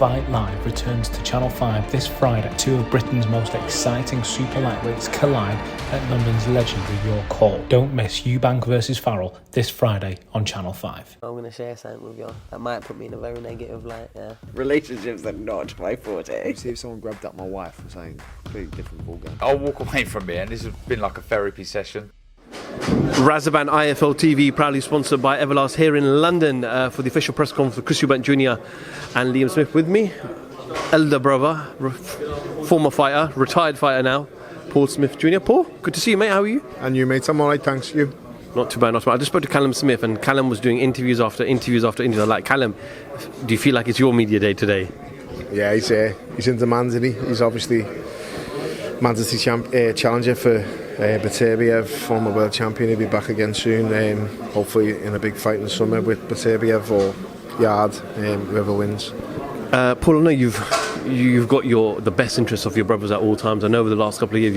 Fight Live returns to Channel 5 this Friday. Two of Britain's most exciting super lightweights collide at London's legendary York Hall. Don't miss Eubank vs Farrell this Friday on Channel 5. I'm going to share something with you that might put me in a very negative light, yeah. Relationships are not my forte. See if someone grabbed up my wife or something, completely different ballgame. I'll walk away from it, and this has been like a therapy session. Razaban IFL TV, proudly sponsored by Everlast here in London for the official press conference for Chris Eubank Jr. and Liam Smith. With me, elder brother, former fighter, retired fighter now, Paul Smith Jr. Paul, good to see you, mate. How are you? And you, mate? I'm alright, thanks. You? Not too bad, not too bad. I just spoke to Callum Smith, and Callum was doing interviews after interviews after interviews. I'm like, Callum, do you feel like it's your media day today? Yeah, he's in demand, isn't he? He's obviously mandatory challenger for Beterbiev, former world champion. He'll be back again soon, hopefully in a big fight in the summer with Beterbiev or Yarde, whoever wins. Paul, I know you've got the best interests of your brothers at all times. I know over the last couple of years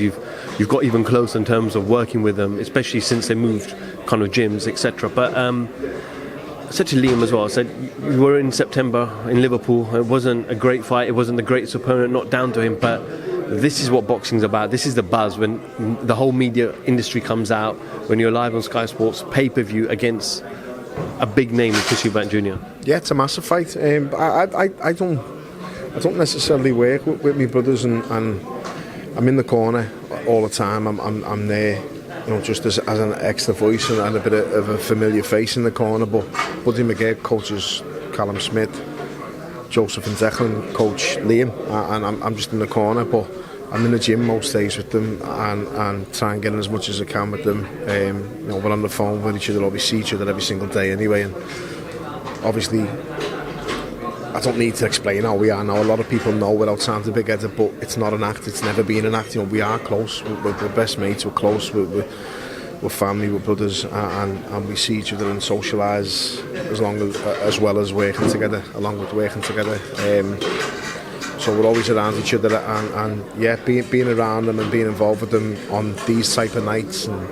you've got even closer in terms of working with them, especially since they moved kind of gyms, etc. But I said to Liam as well, I said, you were in September in Liverpool. It wasn't a great fight, it wasn't the greatest opponent, not down to him, but this is what boxing's about. This is the buzz when the whole media industry comes out, when you're live on Sky Sports, pay-per-view against a big name, Chris Eubank Jr. Yeah, it's a massive fight. I don't necessarily work with my brothers, and I'm in the corner all the time. I'm there, just as an extra voice and a bit of a familiar face in the corner. But Buddy McGee coaches Callum Smith, Joseph and Declan coach Liam, and I'm just in the corner, but I'm in the gym most days with them and try and get in as much as I can with them. We're on the phone with each other, we see each other every single day anyway, and obviously I don't need to explain how we are now. A lot of people know without sounding big-headed, but it's not an act, it's never been an act. We are close, we're best mates, we're close, we're family, we're brothers, and we see each other and socialise as well as working together, along with working together. So we're always around each other, and yeah, being around them and being involved with them on these type of nights, and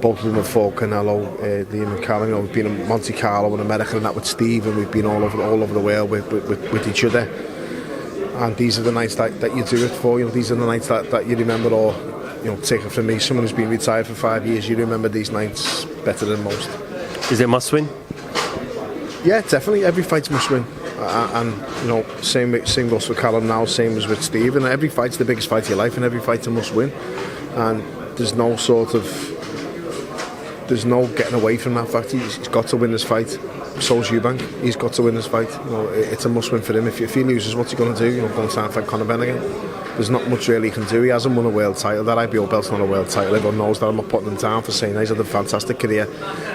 both of them have fought Canelo, Liam and Callum. We've been in Monte Carlo in America and that with Steve, and we've been all over the world with each other. And these are the nights that you do it for. These are the nights that you remember, or take it from me, someone who's been retired for 5 years, you remember these nights better than most. Is it must win? Yeah, definitely. Every fight's must win. And same goes for Callum now, same as with Steve. And every fight's the biggest fight of your life, and every fight's a must win. And there's no getting away from that fact. He's got to win this fight. So's Eubank. He's got to win this fight. It's a must win for him. If he loses, what's he going to do? Go and try and fight Conor Benn again? There's not much really he can do. He hasn't won a world title. That IBO belt's not a world title. Everyone knows that. I'm not putting him down for saying that. He's had a fantastic career.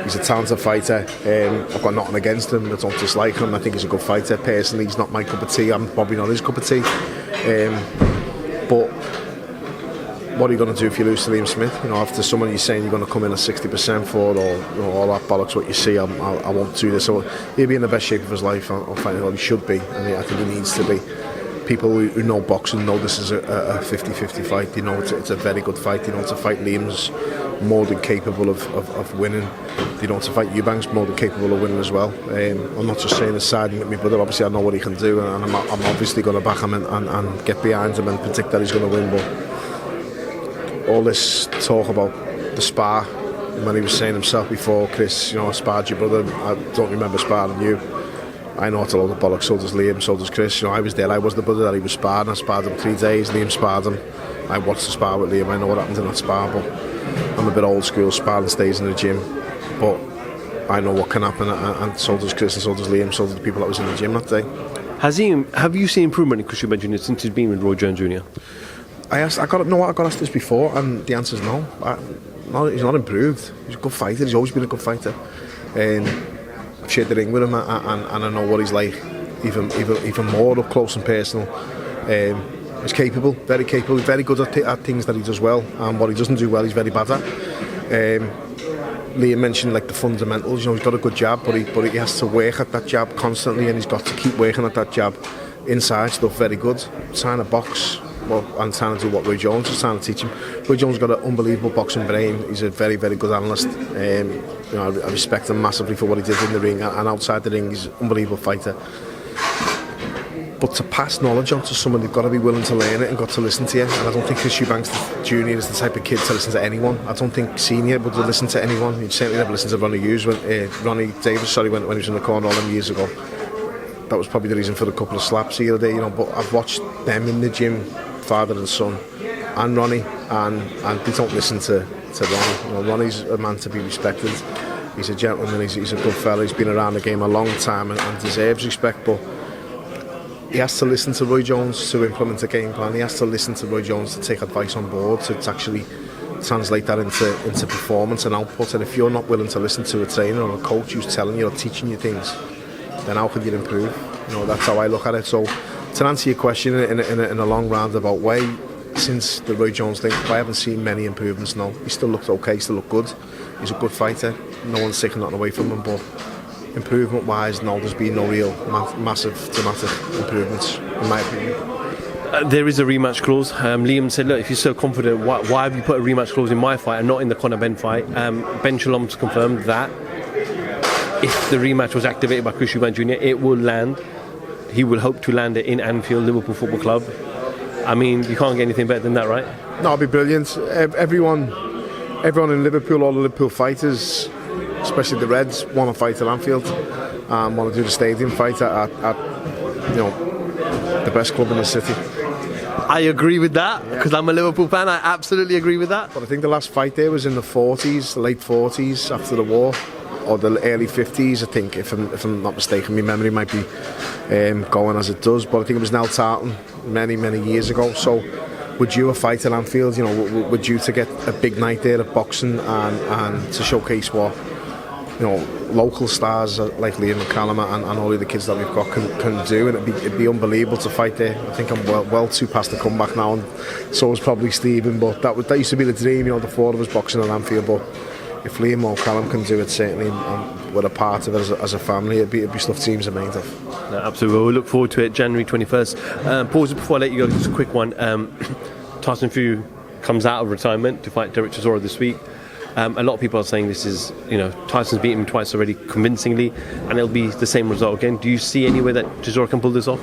He's a talented fighter. I've got nothing against him. I don't dislike him. I think he's a good fighter. Personally, he's not my cup of tea. I'm probably not his cup of tea. But what are you going to do if you lose to Liam Smith? After someone you're saying you're going to come in at 60% for, or all that bollocks, what you see, I won't do this. So he'll be in the best shape of his life. I'll find out he should be. I think he needs to be. People who know boxing know this is a 50-50 fight. They know it's a very good fight. They know to fight Liam's more than capable of winning. They know to fight Eubank's more than capable of winning as well. I'm not just saying this siding with my brother. Obviously I know what he can do, and I'm obviously going to back him and get behind him and predict that he's going to win. But all this talk about the spar, when he was saying himself before, Chris, I sparred your brother. I don't remember sparring you. I know it's a load of bollocks, so does Liam, so does Chris. I was there, I was the brother that he was sparring. I sparred him 3 days, Liam sparred him. I watched the spar with Liam, I know what happened in that spar, but I'm a bit old school, sparring stays in the gym. But I know what can happen, and so does Chris, and so does Liam, so do the people that was in the gym that day. Have you seen improvement in Chris Eubank Jr. since he's been with Roy Jones Jr.? I got asked this before, and the answer is no. He's not improved. He's a good fighter, he's always been a good fighter. I've shared the ring with him, and I know what he's like, even more up close and personal. He's capable, very good at things that he does well, and what he doesn't do well, he's very bad at. Liam mentioned the fundamentals. He's got a good jab, but he has to work at that jab constantly, and he's got to keep working at that jab. Inside stuff, very good. Trying to box, and trying to do what Roy Jones is trying to teach him. Roy Jones has got an unbelievable boxing brain. He's a very good analyst. I respect him massively for what he did in the ring and outside the ring. He's an unbelievable fighter. But to pass knowledge on to someone, they've got to be willing to learn it and got to listen to you. And I don't think Chris Eubanks Junior is the type of kid to listen to anyone. I don't think Senior would listen to anyone. He'd certainly never listen to Ronnie Davis, when he was in the corner all them years ago. That was probably the reason for the couple of slaps the other day, But I've watched them in the gym, father and son, and Ronnie, and they don't listen to Ronnie. Ronnie's a man to be respected. He's a gentleman. He's a good fella. He's been around the game a long time and deserves respect. But he has to listen to Roy Jones to implement a game plan. He has to listen to Roy Jones to take advice on board, to actually translate that into performance and output. And if you're not willing to listen to a trainer or a coach who's telling you or teaching you things, then how could you improve? That's how I look at it. So to answer your question in a long roundabout way, since the Roy Jones thing, I haven't seen many improvements. No, he still looks okay, still look good. He's a good fighter. No one's taking nothing away from him, but improvement wise, no, there's been no real massive dramatic improvements in my opinion. There is a rematch clause. Liam said, look, if you're so confident, why have you put a rematch clause in my fight and not in the Conor Ben fight? Ben Shalom's confirmed that if the rematch was activated by Chris Eubank Jr., it will land. He will hope to land it in Anfield, Liverpool Football Club. I mean, you can't get anything better than that, right? No, it'd be brilliant. Everyone in Liverpool, all the Liverpool fighters, especially the Reds, want to fight at Anfield and want to do the stadium fight at the best club in the city. I agree with that, because I'm a Liverpool fan. I absolutely agree with that. But I think the last fight there was in the 40s, the late 40s, after the war, or the early 50s, I think, if I'm not mistaken. My memory might be going as it does, but I think it was Nell Tartan many years ago. So we're due a fight at Anfield, we're due to get a big night there of boxing and to showcase what local stars like Liam and Callum and all the other kids that we've got can do, and it'd be unbelievable to fight there. I think I'm well too past the comeback now, and so is probably Stephen, but that used to be the dream, the four of us boxing at Anfield. But if Liam or Callum can do it, certainly, and we're a part of it as a family, it'd be stuff teams are made of. No, absolutely. Well, we look forward to it, January 21st. Pause before I let you go, just a quick one. Tyson Fury comes out of retirement to fight Derek Chisora this week. A lot of people are saying this is, Tyson's beaten him twice already convincingly, and it'll be the same result again. Do you see any way that Chisora can pull this off?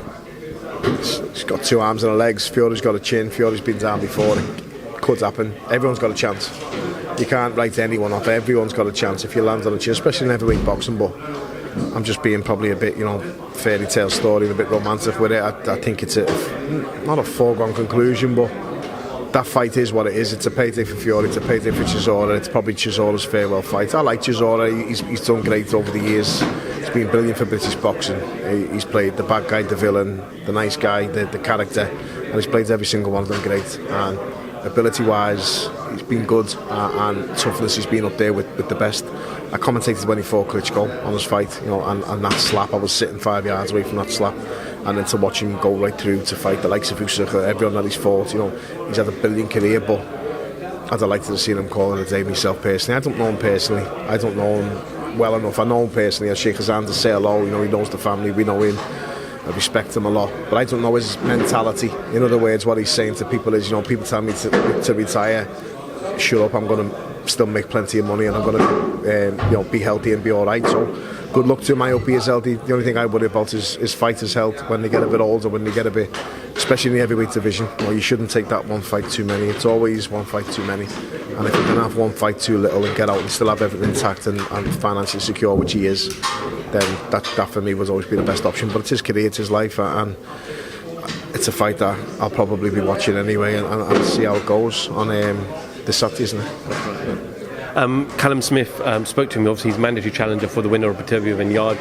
He's got two arms and legs. Fury's got a chin. Fury's been down before. It could happen. Everyone's got a chance. You can't write anyone off. Everyone's got a chance if you land on a chin, especially in heavyweight boxing. But I'm just being probably a bit, fairy tale story, a bit romantic with it. I think it's not a foregone conclusion, but that fight is what it is. It's a payday for Fury, it's a payday for Chisora. It's probably Chisora's farewell fight. I like Chisora. He's done great over the years. He's been brilliant for British boxing. He's played the bad guy, the villain, the nice guy, the character, and he's played every single one of them great. And ability-wise, he's been good, and toughness, he's been up there with the best. I commentated when he fought Klitschko on his fight, and that slap, I was sitting 5 yards away from that slap, and then to watch him go right through to fight the likes of Usyk, everyone that he's fought, he's had a brilliant career, but I'd have liked to have seen him calling a day myself personally. I don't know him personally, I don't know him well enough. I know him personally, I shake his hand to say hello, he knows the family, we know him, I respect him a lot, but I don't know his mentality. In other words, what he's saying to people is, people tell me to retire, shut up, I'm going to still make plenty of money and I'm going to be healthy and be alright. So good luck to him. I hope he is healthy. The only thing I worry about is fighters' health when they get a bit older, when they get a bit, especially in the heavyweight division. You shouldn't take that one fight too many. It's always one fight too many, and if you can have one fight too little and get out and still have everything intact and financially secure, which he is, then that for me would always be the best option. But it's his career, it's his life, and it's a fight that I'll probably be watching anyway and see how it goes on this Saturday, isn't it? Callum Smith spoke to him. Obviously, he's mandatory challenger for the winner of Beterbiev and Yarde.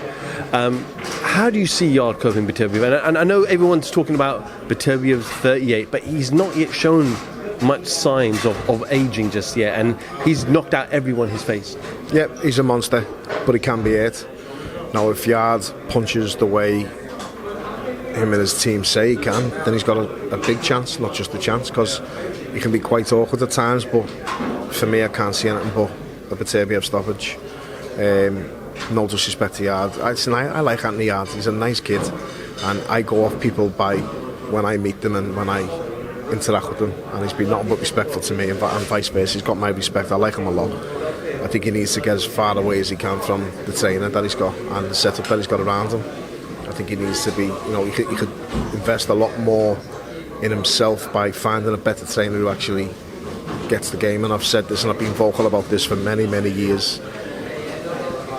How do you see Yarde coping Beterbiev? And I know everyone's talking about Beterbiev's 38, but he's not yet shown much signs of aging just yet, and he's knocked out everyone he's faced. Yep, he's a monster, but he can be hurt. Now, if Yarde punches the way him and his team say he can, then he's got a big chance, not just a chance, because he can be quite awkward at times, but for me, I can't see anything but a Beterbiev stoppage. No disrespect to Yarde. I like Anthony Yarde. He's a nice kid, and I go off people by when I meet them and when I interact with them, and he's been nothing but respectful to me, and vice versa. He's got my respect. I like him a lot. I think he needs to get as far away as he can from the trainer that he's got and the setup that he's got around him. I think he needs to be, he could invest a lot more in himself by finding a better trainer who actually gets the game. And I've said this and I've been vocal about this for many, many years.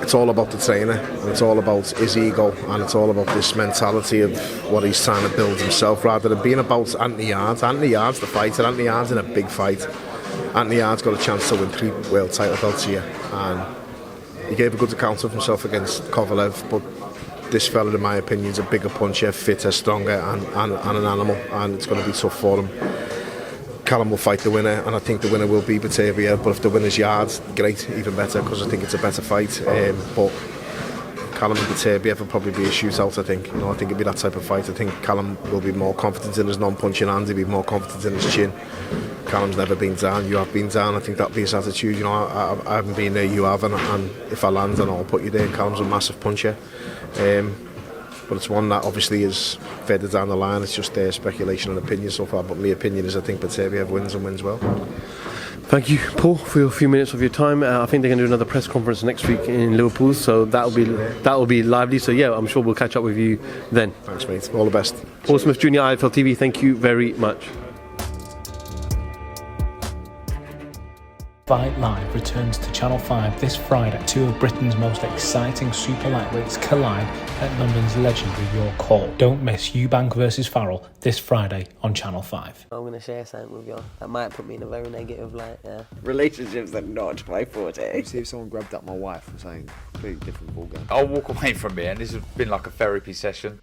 It's all about the trainer, and it's all about his ego, and it's all about this mentality of what he's trying to build himself, rather than being about Anthony Yarde. Anthony Yarde's the fighter. Anthony Yarde's in a big fight. Anthony Yarde's got a chance to win 3 world title belts here, and he gave a good account of himself against Kovalev, but this fella, in my opinion, is a bigger puncher, fitter, stronger, and an animal, and it's going to be tough for him. Callum will fight the winner, and I think the winner will be Batavia, but if the winner's Yarde, great, even better, because I think it's a better fight. But Callum and Batavia will probably be a shootout, I think. I think it'll be that type of fight. I think Callum will be more confident in his non-punching hands, he'll be more confident in his chin. Callum's never been down, you have been down. I think that'll be his attitude. I haven't been there, you have, and if I land, then I'll put you there. Callum's a massive puncher. But it's one that obviously is further down the line. It's just speculation and opinion so far. But my opinion is I think Batavia wins and wins well. Thank you, Paul, for your few minutes of your time. I think they're going to do another press conference next week in Liverpool, so that'll be lively. So yeah, I'm sure we'll catch up with you then. Thanks, mate. All the best. Paul Smith Jr., IFL TV. Thank you very much. Fight Live returns to Channel 5 this Friday. 2 of Britain's most exciting super lightweights collide at London's legendary York Hall. Don't miss Eubank versus Farrell this Friday on Channel 5. I'm going to share something with you. That might put me in a very negative light, yeah. Relationships are not my forte. See if someone grabbed up my wife and saying completely different ballgame. I'll walk away from it, and this has been like a therapy session.